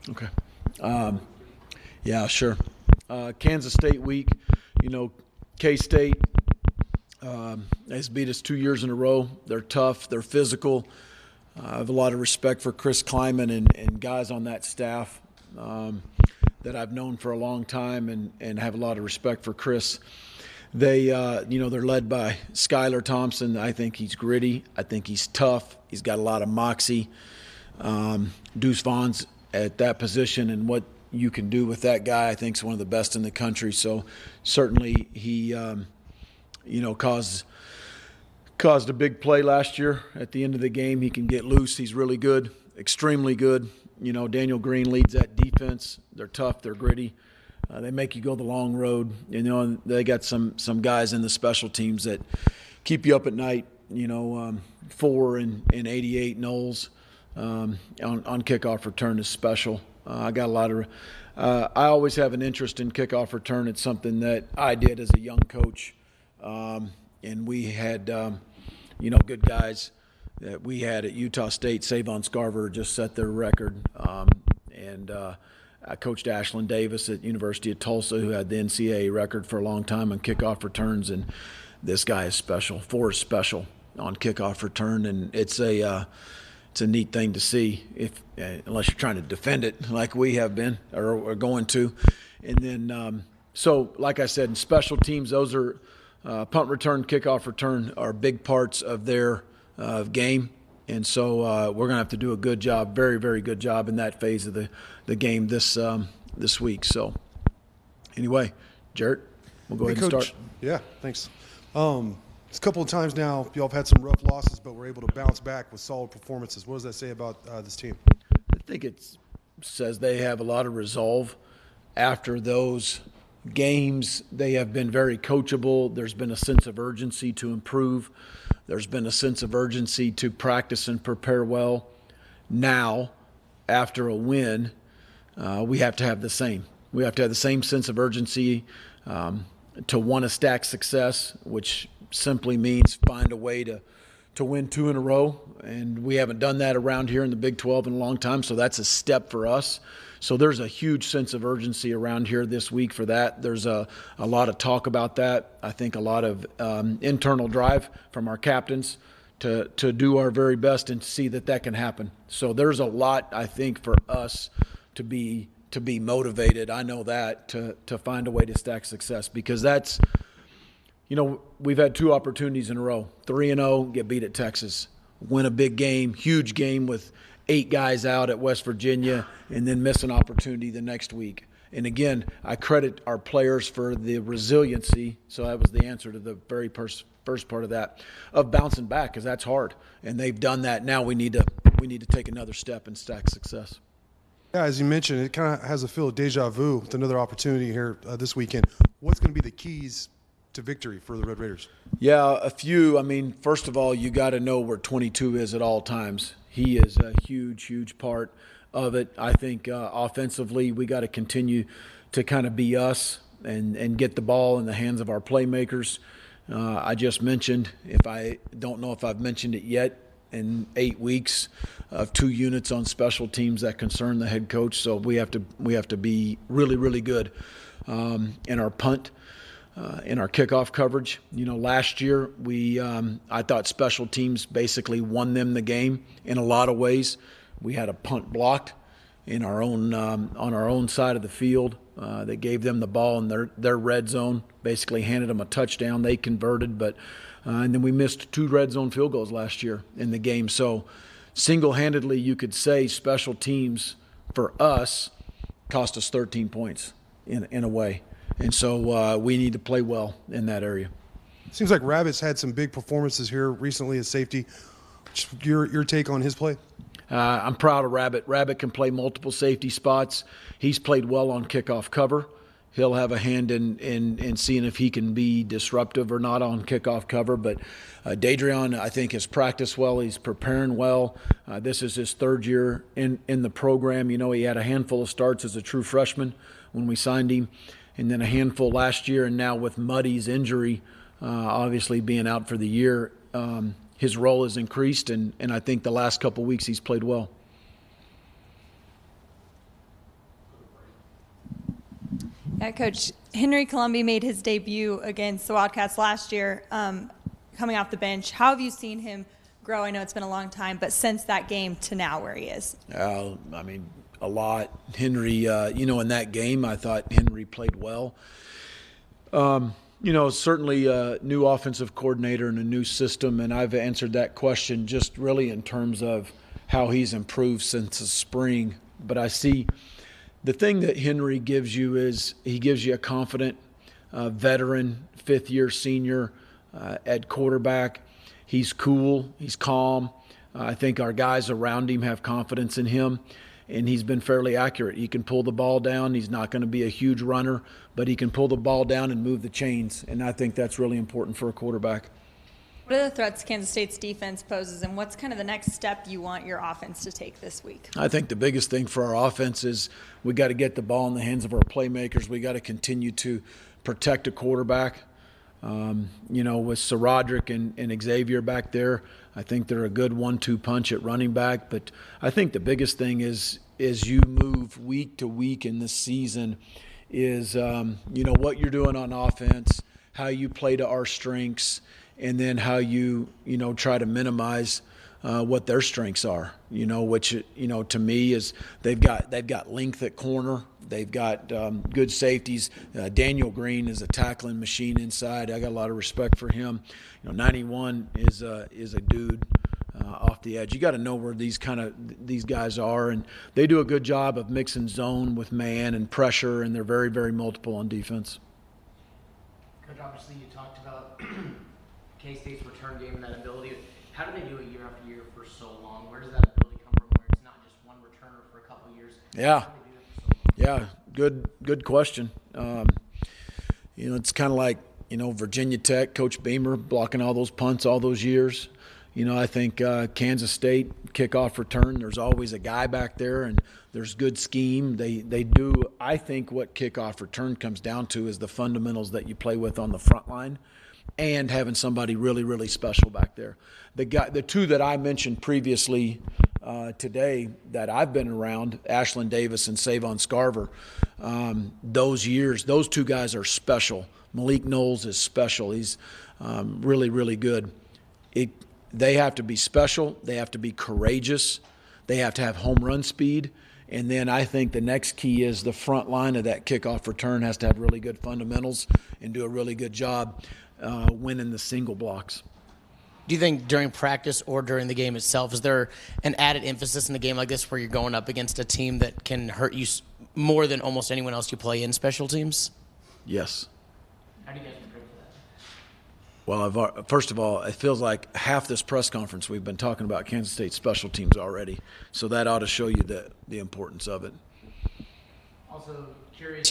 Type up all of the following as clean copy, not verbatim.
Okay. Yeah, sure. Kansas State week, K-State has beat us 2 years in a row. They're tough. They're physical. I have a lot of respect for Chris Kleiman and guys on that staff that I've known for a long time and have a lot of respect for Chris. They're led by Skylar Thompson. I think he's gritty. I think he's tough. He's got a lot of moxie. Deuce Vaughn's at that position, and what you can do with that guy, I think, is one of the best in the country. So certainly he, caused a big play last year at the end of the game. He can get loose. He's really good, extremely good. Daniel Green leads that defense. They're tough. They're gritty. They make you go the long road. And they got some guys in the special teams that keep you up at night. 4 and 88 Knowles on kickoff return is special. I got a lot of. I always have an interest in kickoff return. It's something that I did as a young coach, and we had good guys that we had at Utah State. Savon Scarver just set their record, and I coached Ashlyn Davis at University of Tulsa, who had the NCAA record for a long time on kickoff returns, and this guy is special. 4 is special on kickoff return, and it's a neat thing to see, unless you're trying to defend it like we have been or are going to. And then, so like I said, in special teams, those are punt return, kickoff return are big parts of their game. And so we're going to have to do a good job, very, very good job in that phase of the game this week. So anyway, Jarrett, we'll go ahead and Coach. start. Yeah, thanks. It's a couple of times now, y'all have had some rough losses, but we're able to bounce back with solid performances. What does that say about this team? I think it says they have a lot of resolve after those games. They have been very coachable. There's been a sense of urgency to improve. There's been a sense of urgency to practice and prepare well. Now, after a win, we have to have the same. We have to have the same sense of urgency to want to stack success, which simply means find a way to win 2 in a row. And we haven't done that around here in the Big 12 in a long time, so that's a step for us. So there's a huge sense of urgency around here this week for that. There's a lot of talk about that. I think a lot of internal drive from our captains to do our very best and see that can happen. So there's a lot, I think, for us to be motivated. I know that to find a way to stack success, because that's, we've had 2 opportunities in a row, 3-0, get beat at Texas, win a big game, huge game with 8 guys out at West Virginia, and then miss an opportunity the next week. And again, I credit our players for the resiliency. So that was the answer to the very first part of that, of bouncing back, because that's hard. And they've done that. Now we need to take another step and stack success. Yeah, as you mentioned, it kind of has a feel of deja vu with another opportunity here this weekend. What's going to be the keys to victory for the Red Raiders? Yeah, a few. I mean, first of all, you got to know where 22 is at all times. He is a huge, huge part of it. I think offensively, we got to continue to kind of be us and get the ball in the hands of our playmakers. I just mentioned, I don't know if I've mentioned it yet, in 8 weeks of 2 units on special teams that concern the head coach. So we have to be really, really good in our punt, in our kickoff coverage. Last year I thought special teams basically won them the game in a lot of ways. We had a punt blocked in our own on our own side of the field that gave them the ball in their red zone, basically handed them a touchdown. They converted, but and then we missed 2 red zone field goals last year in the game. So single-handedly, you could say special teams for us cost us 13 points in a way. And so we need to play well in that area. Seems like Rabbit's had some big performances here recently as safety. Your take on his play? I'm proud of Rabbit. Rabbit can play multiple safety spots. He's played well on kickoff cover. He'll have a hand in seeing if he can be disruptive or not on kickoff cover. But Dadrion, I think, has practiced well. He's preparing well. This is his 3rd year in the program. He had a handful of starts as a true freshman when we signed him, and then a handful last year. And now with Muddy's injury, obviously being out for the year, his role has increased. And I think the last couple weeks he's played well. Coach, Henry Colombi made his debut against the Wildcats last year, coming off the bench. How have you seen him grow? I know it's been a long time, but since that game to now where he is? A lot. Henry, in that game, I thought Henry played well. Certainly a new offensive coordinator and a new system, and I've answered that question just really in terms of how he's improved since the spring. But I see the thing that Henry gives you is he gives you a confident veteran, fifth-year senior at quarterback. He's cool. He's calm. I think our guys around him have confidence in him, and he's been fairly accurate. He can pull the ball down. He's not going to be a huge runner, but he can pull the ball down and move the chains, and I think that's really important for a quarterback. What are the threats Kansas State's defense poses, and what's kind of the next step you want your offense to take this week? I think the biggest thing for our offense is we got to get the ball in the hands of our playmakers. We got to continue to protect a quarterback. With Roderick and Xavier back there, I think they're a good 1-2 punch at running back. But I think the biggest thing is you move week to week in this season is, what you're doing on offense, how you play to our strengths, and then how you try to minimize what their strengths are, which to me is they've got length at corner. They've got good safeties. Daniel Green is a tackling machine inside. I got a lot of respect for him. 91 is a dude off the edge. You got to know where these guys are, and they do a good job of mixing zone with man and pressure, and they're very, very multiple on defense. Coach, obviously you talked about K-State's return game and that ability. How do they do it year after year for so long? Where does that ability come from where it's not just one returner for a couple of years? Yeah. How do they do it for so long? Yeah, good question. It's kind of like, Virginia Tech, Coach Beamer blocking all those punts all those years. I think Kansas State kickoff return, there's always a guy back there, and there's good scheme. They do. I think what kickoff return comes down to is the fundamentals that you play with on the front line and having somebody really, really special back there. The two that I mentioned previously today that I've been around, Ashlyn Davis and Savon Scarver, those two guys are special. Malik Knowles is special. He's really, really good. They have to be special. They have to be courageous. They have to have home run speed. And then I think the next key is the front line of that kickoff return has to have really good fundamentals and do a really good job winning the single blocks. Do you think during practice or during the game itself, is there an added emphasis in a game like this where you're going up against a team that can hurt you more than almost anyone else you play in special teams? Yes. How do you guys prepare for that? Well, first of all, it feels like half this press conference we've been talking about Kansas State special teams already. So that ought to show you the importance of it. Also curious,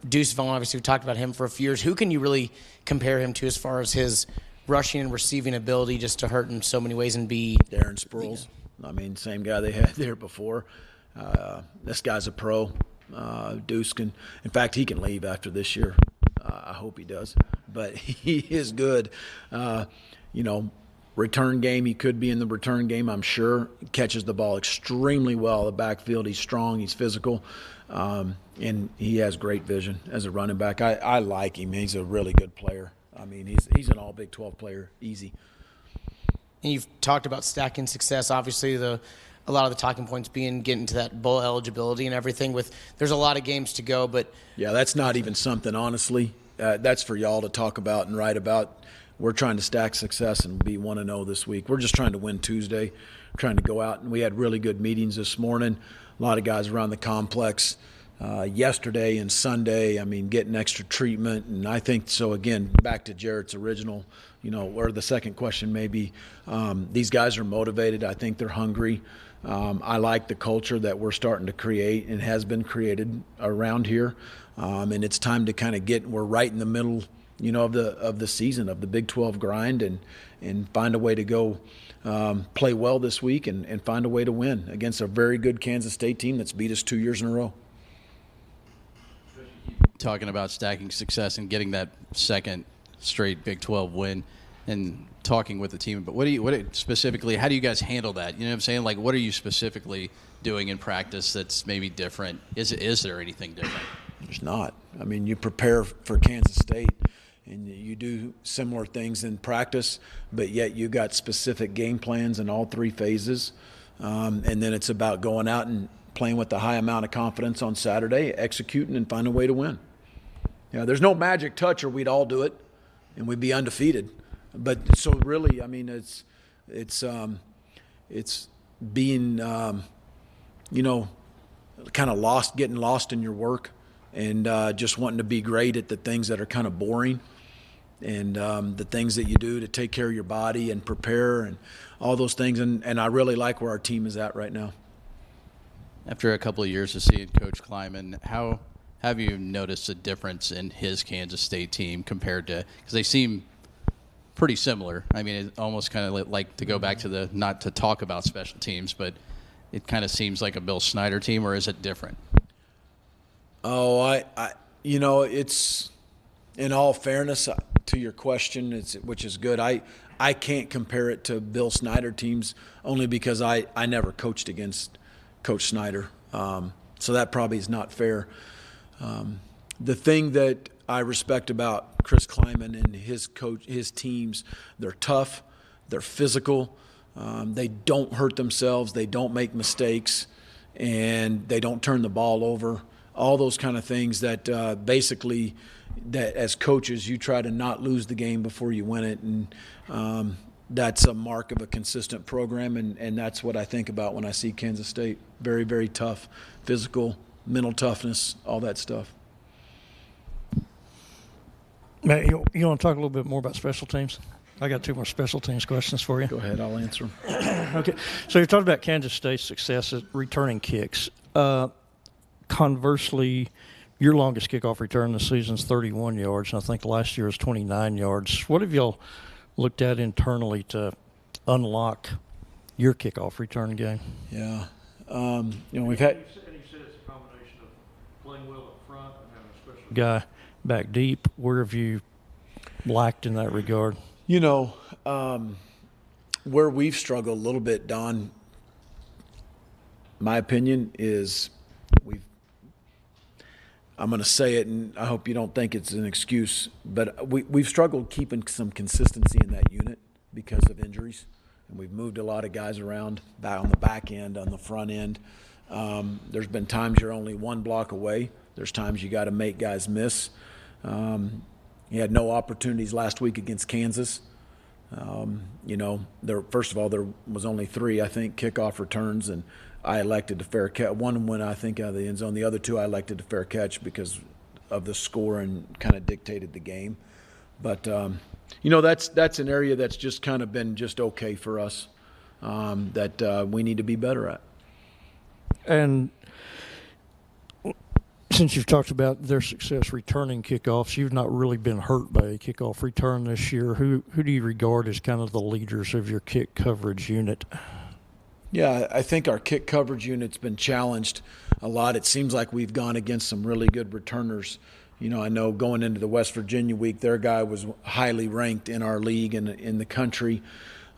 Deuce Vaughn, obviously we've talked about him for a few years. Who can you really compare him to as far as his rushing and receiving ability just to hurt in so many ways and be Darren Sproles? Same guy they had there before. This guy's a pro. Deuce in fact, he can leave after this year. I hope he does. But he is good. Return game, he could be in the return game, I'm sure. He catches the ball extremely well. The backfield, he's strong, he's physical, and he has great vision as a running back. I like him. He's a really good player. He's an all Big 12 player, easy. And you've talked about stacking success. Obviously, a lot of the talking points being getting to that bowl eligibility and everything. There's a lot of games to go, but yeah, that's not even something, honestly. That's for y'all to talk about and write about. We're trying to stack success and be 1-0 this week. We're just trying to win Tuesday, trying to go out. And we had really good meetings this morning. A lot of guys around the complex yesterday and Sunday, getting extra treatment. And I think so, again, back to Jarrett's original, or the second question maybe, these guys are motivated. I think they're hungry. I like the culture that we're starting to create and has been created around here. And it's time to kind of we're right in the middle, of the season, of the Big 12 grind, and find a way to go play well this week and find a way to win against a very good Kansas State team that's beat us 2 years in a row. Talking about stacking success and getting that second straight Big 12 win and talking with the team, but specifically, how do you guys handle that? You know what I'm saying? What are you specifically doing in practice that's maybe different? Is there anything different? There's not. I mean, you prepare for Kansas State, and you do similar things in practice, but yet you got specific game plans in all three phases. And then it's about going out and playing with a high amount of confidence on Saturday, executing, and finding a way to win. There's no magic touch, or we'd all do it, and we'd be undefeated. But so really, I mean, it's being, kind of lost, getting lost in your work, and just wanting to be great at the things that are kind of boring, and the things that you do to take care of your body and prepare and all those things. And I really like where our team is at right now. After a couple of years of seeing Coach Kleiman, how have you noticed a difference in his Kansas State team compared to – because they seem pretty similar. I mean, it's almost kind of like, to go back to the – not to talk about special teams, but it kind of seems like a Bill Snyder team, or is it different? Oh, it's – in all fairness to your question, which is good, I can't compare it to Bill Snyder teams only because I never coached against Coach Snyder. So that probably is not fair. The thing that I respect about Chris Kleiman and his teams, they're tough, they're physical, they don't hurt themselves, they don't make mistakes, and they don't turn the ball over. All those kind of things that basically that as coaches you try to not lose the game before you win it, and that's a mark of a consistent program, and that's what I think about when I see Kansas State. Very, very tough, physical, mental toughness, all that stuff. Matt, you want to talk a little bit more about special teams? I got two more special teams questions for you. Go ahead, I'll answer them. Okay, so you're talking about Kansas State's success at returning kicks. Conversely, your longest kickoff return this season is 31 yards, and I think last year was 29 yards. What have y'all looked at internally to unlock your kickoff return game? Yeah. We've had – And he said it's a combination of playing well up front and having a special guy back deep. Where have you lacked in that regard? Where we've struggled a little bit, Don, my opinion is I'm going to say it, and I hope you don't think it's an excuse, but we've struggled keeping some consistency in that unit because of injuries, and we've moved a lot of guys around back on the back end, on the front end. There's been times you're only one block away. There's times you got to make guys miss. You had no opportunities last week against Kansas. First of all, there was only 3, I think, kickoff returns, and I elected to fair catch. One went, I think, out of the end zone. The other 2 I elected to fair catch because of the score and kind of dictated the game. But, that's an area that's just kind of been just okay for us that we need to be better at. And since you've talked about their success returning kickoffs, you've not really been hurt by a kickoff return this year. Who do you regard as kind of the leaders of your kick coverage unit? Yeah, I think our kick coverage unit's been challenged a lot. It seems like we've gone against some really good returners. I know going into the West Virginia week, their guy was highly ranked in our league and in the country.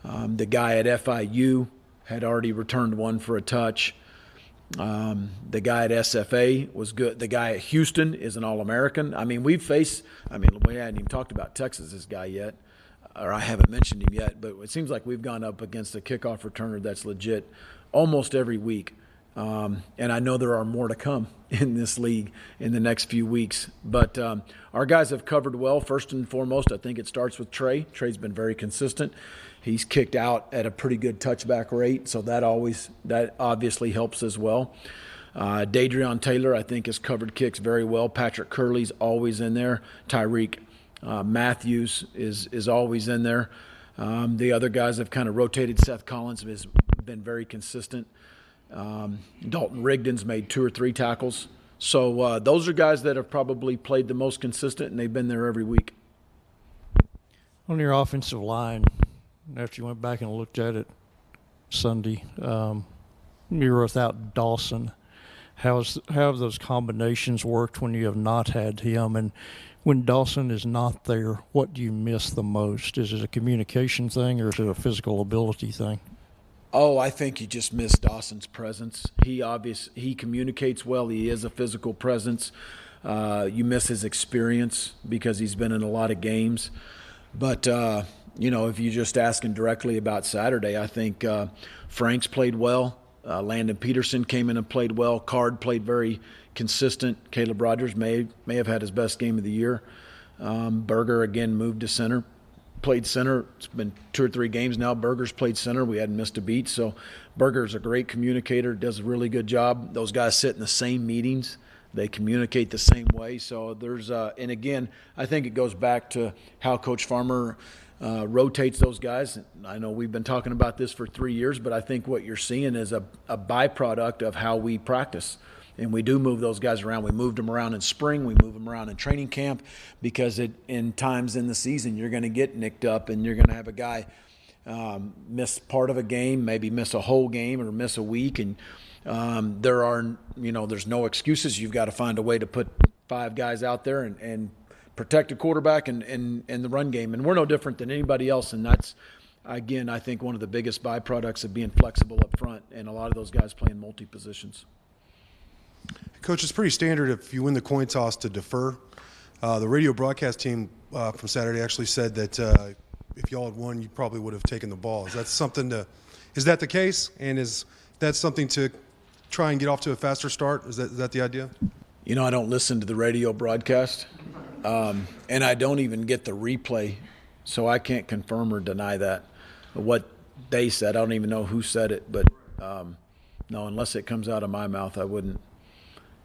The guy at FIU had already returned one for a touch. The guy at SFA was good. The guy at Houston is an All-American. I mean, we hadn't even talked about Texas's guy yet, or I haven't mentioned him yet, but it seems like we've gone up against a kickoff returner that's legit almost every week. And I know there are more to come in this league in the next few weeks. But our guys have covered well. First and foremost, I think it starts with Trey. Trey's been very consistent. He's kicked out at a pretty good touchback rate, so that obviously helps as well. Dadrion Taylor, I think, has covered kicks very well. Patrick Curley's always in there. Tyreek Matthews is always in there. The other guys have kind of rotated. Seth Collins has been very consistent. Dalton Rigdon's made 2 or 3 tackles. So those are guys that have probably played the most consistent, and they've been there every week. On your offensive line, after you went back and looked at it Sunday, you were without Dawson. How have those combinations worked when you have not had him? And when Dawson is not there, what do you miss the most? Is it a communication thing, or is it a physical ability thing? Oh, I think you just miss Dawson's presence. He communicates well. He is a physical presence. You miss his experience because he's been in a lot of games. But, if you just asking directly about Saturday, I think Frank's played well. Landon Peterson came in and played well. Card played very consistent. Caleb Rogers may have had his best game of the year. Berger, again, moved to center. Played center. It's been 2 or 3 games now. Berger's played center. We hadn't missed a beat. So Berger's a great communicator, does a really good job. Those guys sit in the same meetings. They communicate the same way. So there's and again, I think it goes back to how Coach Farmer rotates those guys. I know we've been talking about this for 3 years, but I think what you're seeing is a byproduct of how we practice. And we do move those guys around. We moved them around in spring. We move them around in training camp because in times in the season you're going to get nicked up and you're going to have a guy miss part of a game, maybe miss a whole game or miss a week. And there's no excuses. You've got to find a way to put 5 guys out there and protect a quarterback and the run game. And we're no different than anybody else. And that's, again, I think one of the biggest byproducts of being flexible up front and a lot of those guys playing multi-positions. Coach, it's pretty standard if you win the coin toss to defer. The radio broadcast team from Saturday actually said that if y'all had won, you probably would have taken the ball. Is that the case? And is that something to try and get off to a faster start? Is that the idea? I don't listen to the radio broadcast, and I don't even get the replay, so I can't confirm or deny that. What they said, I don't even know who said it, but no, unless it comes out of my mouth, I wouldn't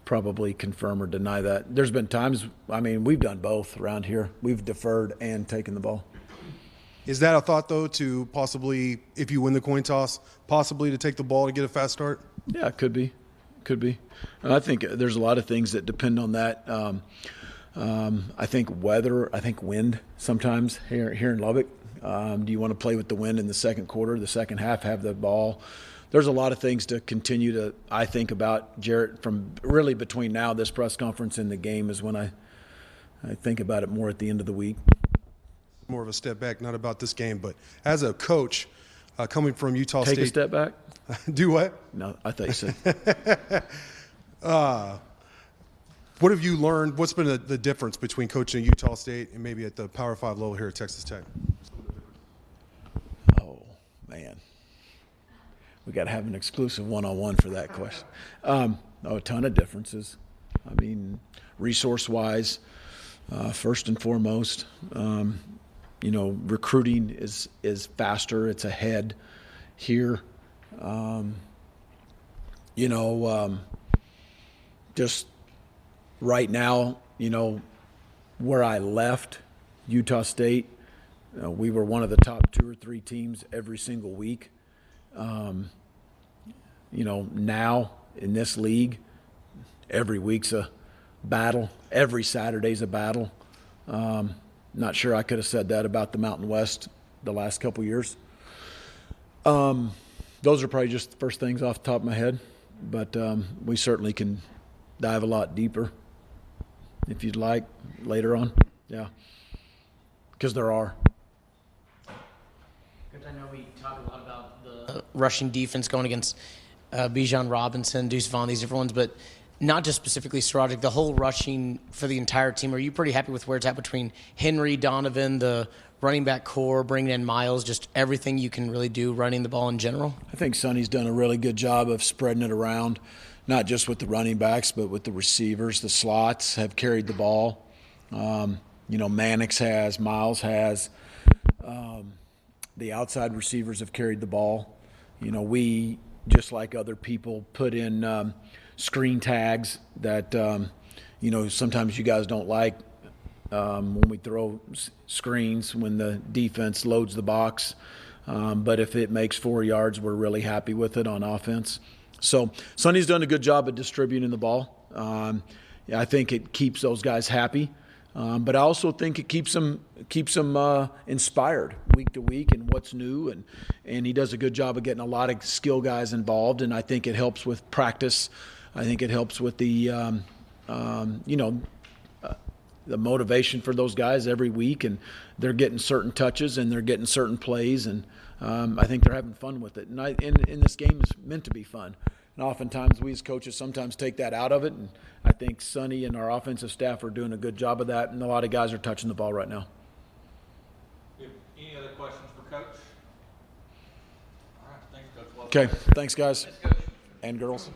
probably confirm or deny that. There's been times, we've done both around here. We've deferred and taken the ball. Is that a thought, though, to possibly, if you win the coin toss, possibly to take the ball to get a fast start? Yeah, it could be. And I think there's a lot of things that depend on that. I think weather, I think wind sometimes here in Lubbock. Do you want to play with the wind in the second quarter, the second half, have the ball? There's a lot of things to continue to, I think, about, Jarrett, from really between now, this press conference, and the game is when I think about it more at the end of the week. More of a step back, not about this game, but as a coach coming from Utah State. Take a step back? Do what? No, I thought you said. What have you learned? What's been the difference between coaching at Utah State and maybe at the Power 5 level here at Texas Tech? Oh, man. We got to have an exclusive one-on-one for that question. A ton of differences. Resource-wise, first and foremost, recruiting is faster. It's ahead here. Just right now, where I left Utah State, we were one of the top 2 or 3 teams every single week. Now in this league, every week's a battle. Every Saturday's a battle. Not sure I could have said that about the Mountain West the last couple years. Those are probably just the first things off the top of my head, but we certainly can dive a lot deeper if you'd like later on. Yeah, because there are. Coach, I know we talk a lot about the rushing defense going against Bijan Robinson, Deuce Vaughn, these different ones, but not just specifically Sporadic, the whole rushing for the entire team. Are you pretty happy with where it's at between Henry, Donovan, the running back core, bringing in Miles, just everything you can really do running the ball in general? I think Sonny's done a really good job of spreading it around, not just with the running backs, but with the receivers. The slots have carried the ball. Mannix has, Miles has. The outside receivers have carried the ball. We, just like other people, put in screen tags that, sometimes you guys don't like when we throw screens when the defense loads the box. But if it makes 4 yards, we're really happy with it on offense. So Sonny's done a good job of distributing the ball. I think it keeps those guys happy. But I also think it keeps them inspired week to week and what's new, and he does a good job of getting a lot of skill guys involved, and I think it helps with practice. I think it helps with the motivation for those guys every week, and they're getting certain touches and they're getting certain plays, and I think they're having fun with it. And this game is meant to be fun. And oftentimes we as coaches sometimes take that out of it, and I think Sonny and our offensive staff are doing a good job of that, and a lot of guys are touching the ball right now. Any other questions for Coach? All right, thanks, Coach. Well, Okay, thanks, guys and girls.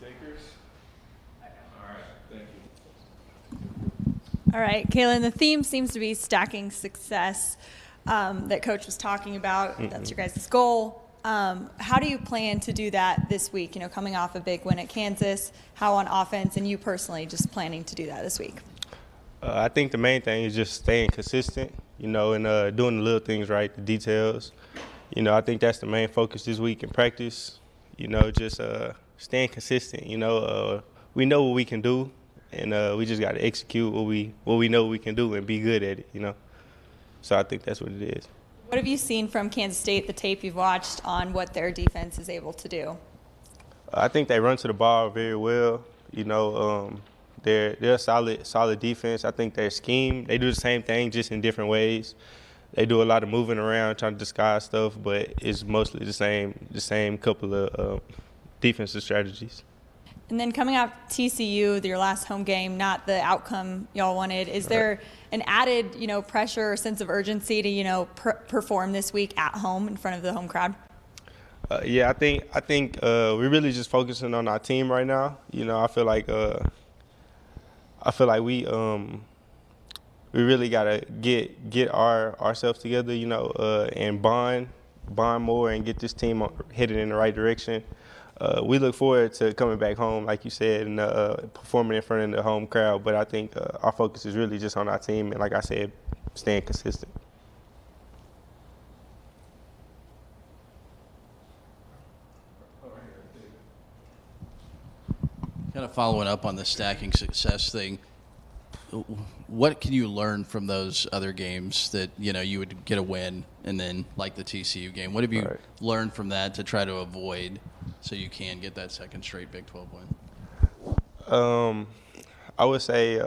Takers? All right, thank you. All right, Kaylin, the theme seems to be stacking success that Coach was talking about. That's your guys' goal. How do you plan to do that this week? You know, coming off a big win at Kansas, how on offense, and you personally just planning to do that this week? I think the main thing is just staying consistent, you know, and doing the little things right, the details. You know, I think that's the main focus this week in practice. You know, just staying consistent. You know, we know what we can do, and we just got to execute what we know we can do and be good at it. You know, so I think that's what it is. What have you seen from Kansas State, the tape you've watched on what their defense is able to do? I think they run to the ball very well. You know, they're a solid defense. I think their scheme, they do the same thing just in different ways. They do a lot of moving around, trying to disguise stuff, but it's mostly the same couple of defensive strategies. And then coming out TCU, your last home game, not the outcome y'all wanted. Is there an added, you know, pressure or sense of urgency to, you know, perform this week at home in front of the home crowd? Yeah, I think we're really just focusing on our team right now. You know, I feel like we really gotta get ourselves together, you know, and bond more and get this team headed in the right direction. We look forward to coming back home, like you said, and performing in front of the home crowd. But I think our focus is really just on our team and, like I said, staying consistent. Kind of following up on the stacking success thing, what can you learn from those other games that, you know, you would get a win and then like the TCU game? What have you learned from that to try to avoid so you can get that second straight Big 12 win? I would say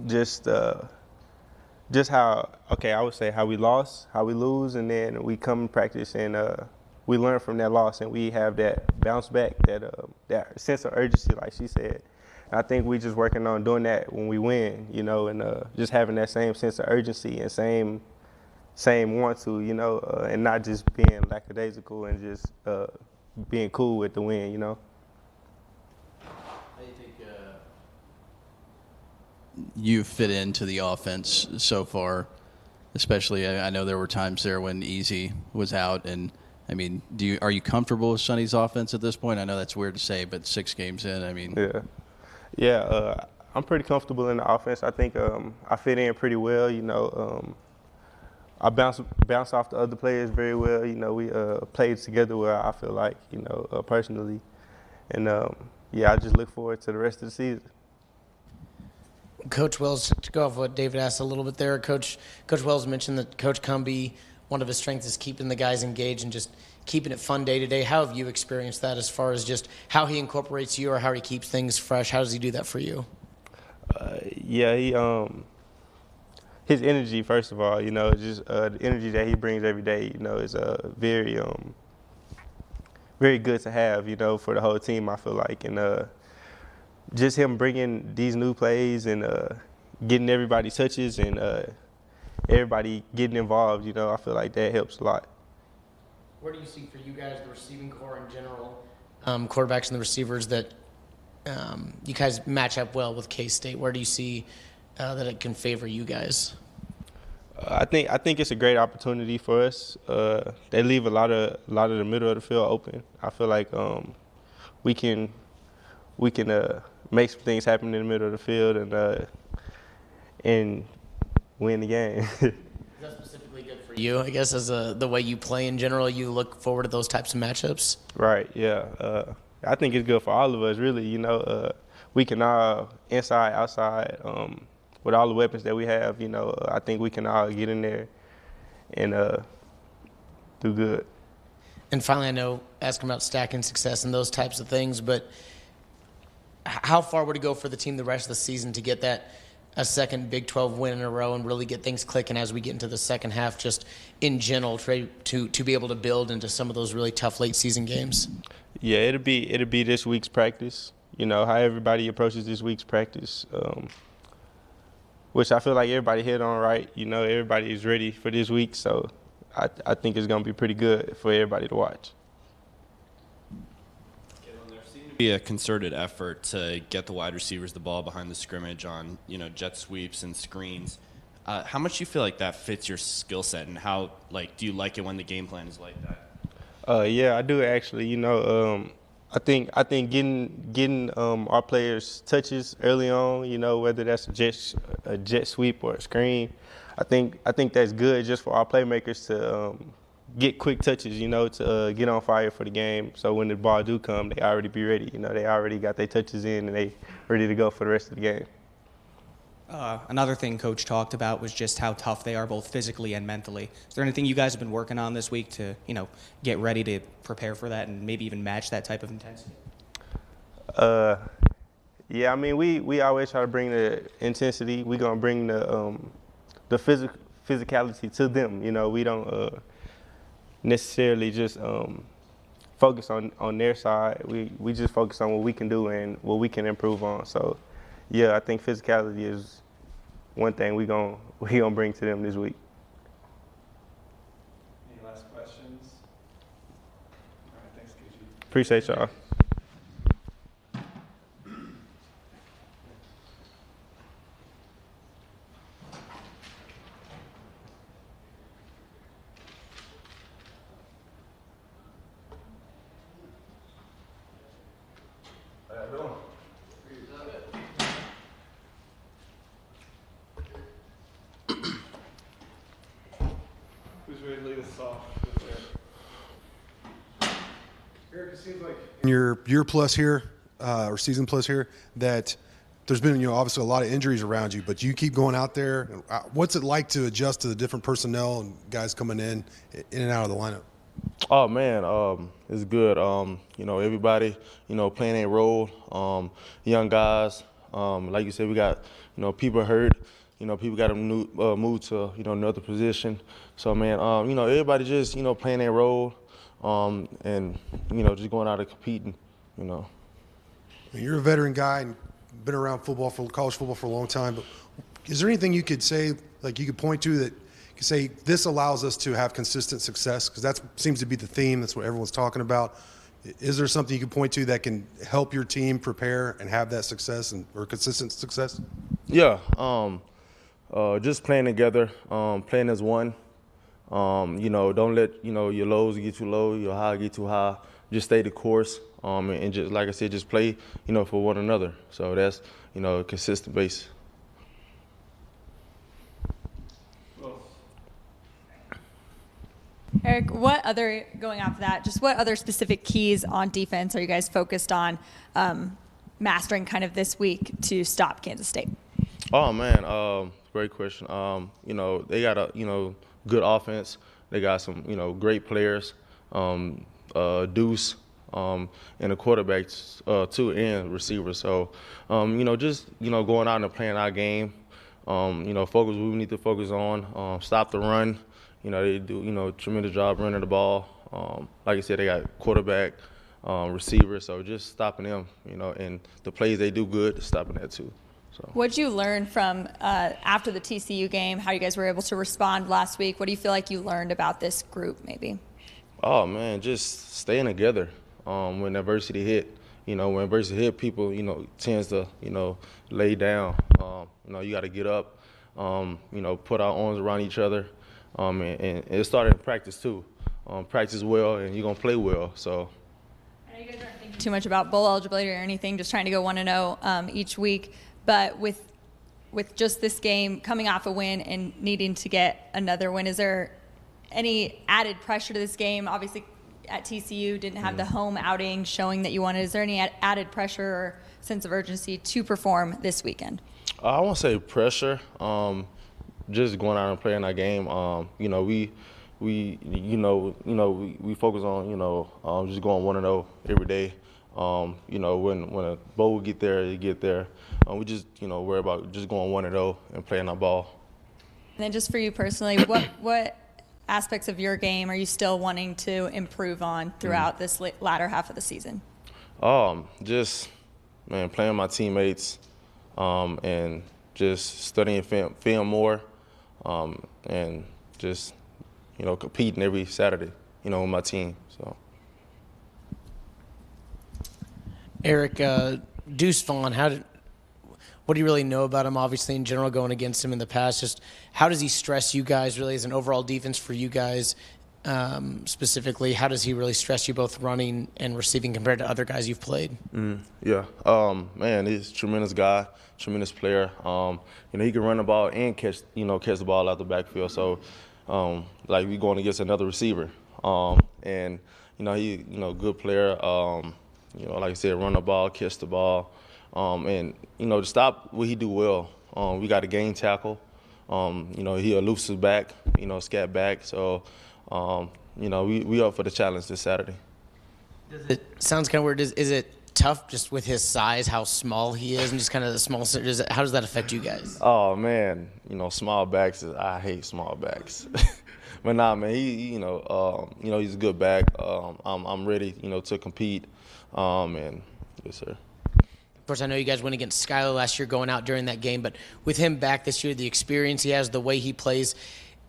just how I would say how we lost, how we lose, and then we come and practice and we learn from that loss and we have that bounce back, that sense of urgency, like she said. And I think we just working on doing that when we win, you know, and just having that same sense of urgency and same want to, you know, and not just being lackadaisical and just being cool with the win, you know. How do you think you fit into the offense so far? Especially, I know there were times there when Easy was out, and I mean, are you comfortable with Sonny's offense at this point? I know that's weird to say, but 6 games in, I mean. Yeah, I'm pretty comfortable in the offense. I think I fit in pretty well. You know, I bounce off the other players very well. You know, we played together well, I feel like, you know, personally. And, yeah, I just look forward to the rest of the season. Coach Wells, to go off what David asked a little bit there, Coach Wells mentioned that Coach Cumbie, one of his strengths is keeping the guys engaged and just keeping it fun day to day. How have you experienced that as far as just how he incorporates you or how he keeps things fresh? How does he do that for you? Yeah, his energy, first of all, you know, just the energy that he brings every day, you know, is very good to have, you know, for the whole team, I feel like. And just him bringing these new plays and getting everybody touches and everybody getting involved, you know, I feel like that helps a lot. Where do you see for you guys, the receiving core in general, quarterbacks and the receivers, that you guys match up well with K-State? Where do you see that it can favor you guys? I think it's a great opportunity for us. They leave a lot of the middle of the field open. I feel like we can make some things happen in the middle of the field and win the game. Is that specifically good for you? I guess as the way you play in general, you look forward to those types of matchups. Right. Yeah. I think it's good for all of us. Really, we can all inside, outside. With all the weapons that we have, I think we can all get in there and do good. And finally, I know asking about stacking success and those types of things, but how far would it go for the team the rest of the season to get a second Big 12 win in a row and really get things clicking as we get into the second half, just in general, to be able to build into some of those really tough late season games? Yeah, it'll be this week's practice. How everybody approaches this week's practice. Which I feel like everybody hit on right. Everybody is ready for this week, so I think it's going to be pretty good for everybody to watch. There seemed to be a concerted effort to get the wide receivers the ball behind the scrimmage on, jet sweeps and screens. How much do you feel like that fits your skill set, and how, do you like it when the game plan is like that? Yeah, I do actually. I think getting our players touches early on, whether that's a jet sweep or a screen, I think that's good just for our playmakers to get quick touches, to get on fire for the game. So when the ball do come, they already be ready. They already got their touches in and they ready to go for the rest of the game. Another thing Coach talked about was just how tough they are both physically and mentally. Is there anything you guys have been working on this week to, get ready to prepare for that and maybe even match that type of intensity? Yeah, I mean, we always try to bring the intensity. We're going to bring the physicality to them. We don't necessarily just focus on their side. We just focus on what we can do and what we can improve on. So, yeah, I think physicality is one thing we gonna bring to them this week. Any last questions? All right, thanks, KG. Appreciate y'all. Who's ready to lead us off? Eric, it seems like in your year plus here, or season plus here, that there's been, obviously a lot of injuries around you, but you keep going out there. What's it like to adjust to the different personnel and guys coming in and out of the lineup? Oh man, it's good. Everybody, playing their role. Young guys, like you said, we got, people hurt. People got to move to, another position. So man, everybody just, playing their role, and just going out and competing. You're a veteran guy and been around college football for a long time. But is there anything you could say, like you could point to that? You could say this allows us to have consistent success, because that seems to be the theme. That's what everyone's talking about. Is there something you can point to that can help your team prepare and have that success or consistent success? Yeah, just playing together, playing as one. Don't let your lows get too low, your high get too high. Just stay the course, and just like I said, just play for one another. So that's a consistent base. Eric, going off that, just what other specific keys on defense are you guys focused on mastering kind of this week to stop Kansas State? Oh man, great question. They got a good offense. They got some great players, Deuce, and the quarterbacks too, and receivers. So just going out and playing our game. Focus what we need to focus on. Stop the run. They do, tremendous job running the ball. Like I said, they got quarterback, receiver, so just stopping them, and the plays they do good, stopping that too. So. What'd you learn from after the TCU game, how you guys were able to respond last week? What do you feel like you learned about this group maybe? Oh, man, just staying together when adversity hit. When adversity hit, people, tends to, lay down. You got to get up. put our arms around each other. And it started in practice too. Practice well, and you're going to play well. So. I know you guys aren't thinking too much about bowl eligibility or anything, just trying to go 1-0 each week. But with just this game coming off a win and needing to get another win, is there any added pressure to this game? Obviously, at TCU, didn't have the home outing showing that you wanted. Is there any added pressure or sense of urgency to perform this weekend? I won't say pressure. Just going out and playing our game. We focus on just going 1-0 every day. When a bowl get there, you get there. We just worry about just going 1-0 and playing our ball. And then just for you personally, what aspects of your game are you still wanting to improve on throughout this latter half of the season? Just playing with my teammates, and just studying film more, and just competing every Saturday, with my team. So. Eric, Deuce Vaughn, what do you really know about him? Obviously, in general, going against him in the past, just how does he stress you guys? Really, as an overall defense for you guys, specifically, how does he really stress you both running and receiving compared to other guys you've played? Yeah, he's a tremendous guy, tremendous player. He can run the ball and catch the ball out the backfield. So, we going against another receiver, and he good player. Like I said, run the ball, catch the ball. And to stop what he do well, we got a game tackle. He elusive back, scat back. So, we up for the challenge this Saturday. It sounds kind of weird. Is it tough just with his size, how small he is, and just kind of the small? How does that affect you guys? Oh man, small backs. I hate small backs. But nah, man, he's a good back. I'm ready, to compete. And yes, sir. Of course, I know you guys went against Skyler last year going out during that game, but with him back this year, the experience he has, the way he plays,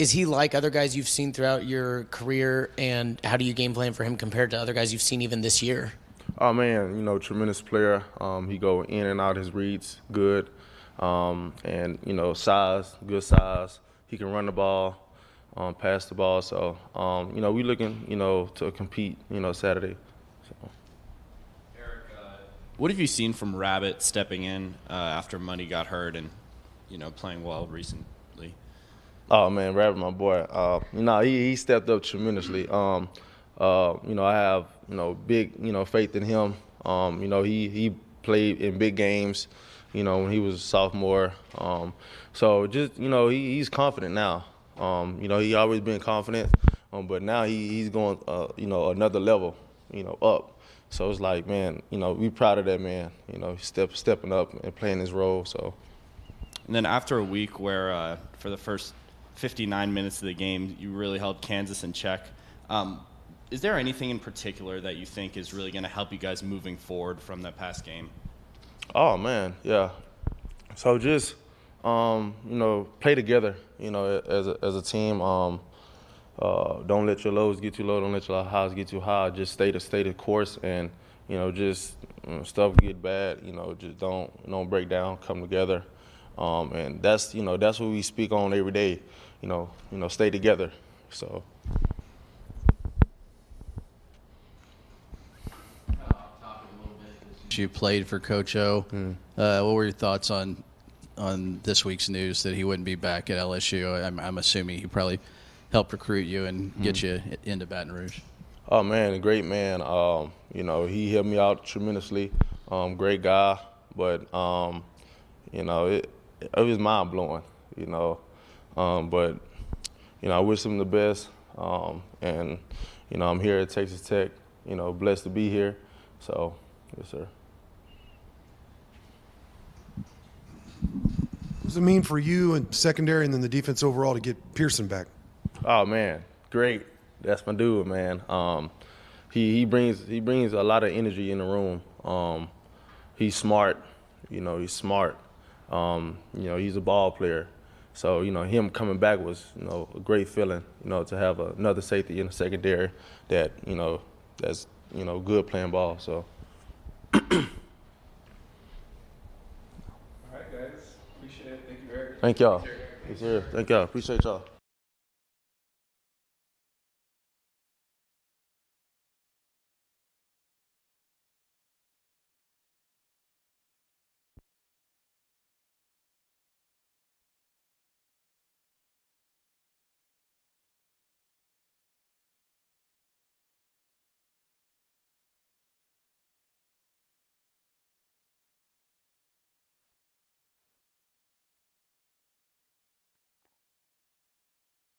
is he like other guys you've seen throughout your career, and how do you game plan for him compared to other guys you've seen even this year? Oh, man, tremendous player. He go in and out his reads good, and, size, good size. He can run the ball, pass the ball. So, we looking, to compete, Saturday. So. What have you seen from Rabbit stepping in after Money got hurt and, playing well recently? Oh man, Rabbit, my boy. He stepped up tremendously. I have big faith in him. He played in big games. When he was a sophomore. So just he's confident now. He always been confident, but now he's going another level. Up. So it's like, man, we proud of that man. Stepping up and playing his role. So. And then after a week where for the first 59 minutes of the game, you really held Kansas in check. Is there anything in particular that you think is really going to help you guys moving forward from that past game? Oh man, yeah. So just play together. As a team. Don't let your lows get too low. Don't let your highs get too high. Just stay the course, and stuff get bad. Just don't break down. Come together, and that's what we speak on every day. Stay together. So. You played for Coach O. What were your thoughts on this week's news that he wouldn't be back at LSU? I'm assuming he probably helped recruit you and get you into Baton Rouge. Oh man, a great man. He helped me out tremendously. Great guy, but it was mind blowing. But I wish him the best. And I'm here at Texas Tech. Blessed to be here. So yes, sir. What does it mean for you and secondary and then the defense overall to get Pearson back? Oh man, great. That's my dude, man. He brings a lot of energy in the room. He's smart. He's smart. He's a ball player. So him coming back was a great feeling. To have another safety in the secondary that that's good playing ball. So. All right, guys. Appreciate it. Thank you, Eric. Thank y'all. Yes, sir. Thank y'all. Appreciate y'all.